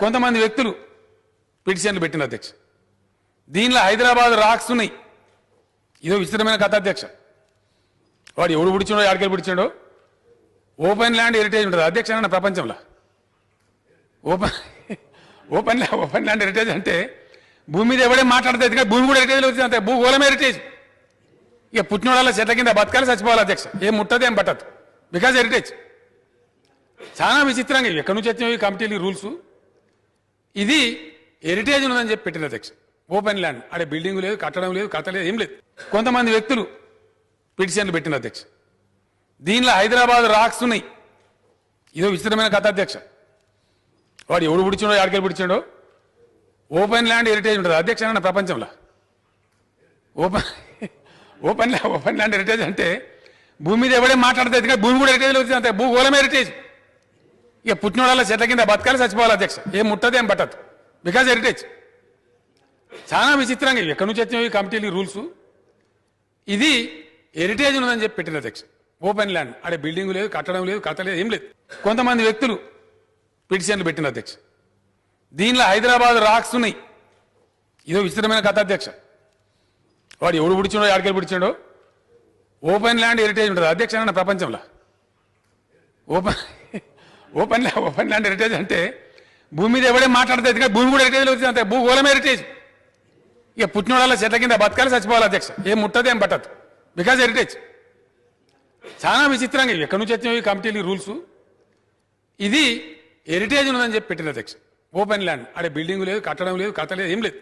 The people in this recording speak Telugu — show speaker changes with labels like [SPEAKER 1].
[SPEAKER 1] కొంతమంది వ్యక్తులు పిటిషన్లు పెట్టిన అధ్యక్ష. దీనిలో హైదరాబాద్ రాక్స్ ఉన్నాయి. ఇదో విచిత్రమైన కథ అధ్యక్ష. వాడు ఎవడు పిడిచాడో ఆడికెళ్ళి పిడిచాడో ఓపెన్ ల్యాండ్ హెరిటేజ్ ఉంటుంది అధ్యక్ష అన్న ప్రపంచంలో. ఓపెన్ ల్యాండ్ హెరిటేజ్ అంటే భూమి మీద ఎవడే మాట్లాడితే భూమి కూడా హెరిటేజ్లో వచ్చింది అంతే. భూగోళం హెరిటేజ్. ఇక పుట్టినోళ్ళ చెట్ల కింద బతకాలి చచ్చిపోవాలి అధ్యక్ష. ఏం ముట్టదు ఏం పట్టదు. Because heritage. చాలా విచిత్రంగా ఎక్కడి నుంచి వచ్చినాయి కమిటీలు రూల్స్. ఇది హెరిటేజ్ ఉన్నదని చెప్పి పెట్టిన అధ్యక్ష. ఓపెన్ ల్యాండ్ అడే బిల్డింగ్ లేదు, కట్టడం లేదు, కథ లేదు, ఏం లేదు. కొంతమంది వ్యక్తులు పిటిషన్లు పెట్టిన అధ్యక్ష. దీనిలో హైదరాబాద్ రాక్స్ ఉన్నాయి. ఇదో విచిత్రమైన కథ అధ్యక్ష. వాడు ఎవడు పిడిచాడో ఆడికెళ్ళి పిడిచాడో ఓపెన్ ల్యాండ్ హెరిటేజ్ ఉంటుంది అధ్యక్ష అన్న ప్రపంచంలో. ఓపెన్ ల్యాండ్ హెరిటేజ్ అంటే భూమి మీద ఎవడే మాట్లాడితే భూమి కూడా హెరిటేజ్లో వచ్చింది అంతే. భూగోళం హెరిటేజ్. ఇక పుట్టినోళ్ళ చెట్ల కింద బతకాలి చచ్చిపోవాలి అధ్యక్ష. ఏం ముట్టదు ఏం పట్టదు. Because heritage. చాలా విచిత్రంగా ఎక్కడి నుంచి వచ్చినాయి కమిటీలు రూల్స్. ఇది హెరిటేజ్ ఉన్నదని చెప్పి పెట్టిన అధ్యక్ష. ఓపెన్ ల్యాండ్ అడే బిల్డింగ్ లేదు, కట్టడం లేదు, కథ లేదు, ఏం లేదు. కొంతమంది వ్యక్తులు పిటిషన్లు పెట్టిన అధ్యక్ష. దీనిలో హైదరాబాద్ రాక్స్ ఉన్నాయి. ఇదో విచిత్రమైన కథ అధ్యక్ష. వాడు ఎవడు పిడిచాడో ఆడికెళ్ళి పిడిచాడో ఓపెన్ ల్యాండ్ హెరిటేజ్ ఉంటుంది అధ్యక్ష అన్న ప్రపంచంలో. ఓపెన్ ల్యాండ్ హెరిటేజ్ అంటే భూమి మీద ఎవడే మాట్లాడితే భూమి కూడా హెరిటేజ్లో వచ్చింది అంతే. భూగోళం హెరిటేజ్. ఇక పుట్టినోళ్ళ చెట్ల కింద బతకాలి చచ్చిపోవాలి అధ్యక్ష. ఏం ముట్టదు ఏం పట్టదు. Because heritage. చాలా విచిత్రంగా ఎక్కడి నుంచి వచ్చినాయి కమిటీలు రూల్స్. ఇది హెరిటేజ్ ఉన్నదని చెప్పి పెట్టిన అధ్యక్ష. ఓపెన్ ల్యాండ్ అడే బిల్డింగ్ లేదు, కట్టడం లేదు, కథ లేదు, ఏం లేదు.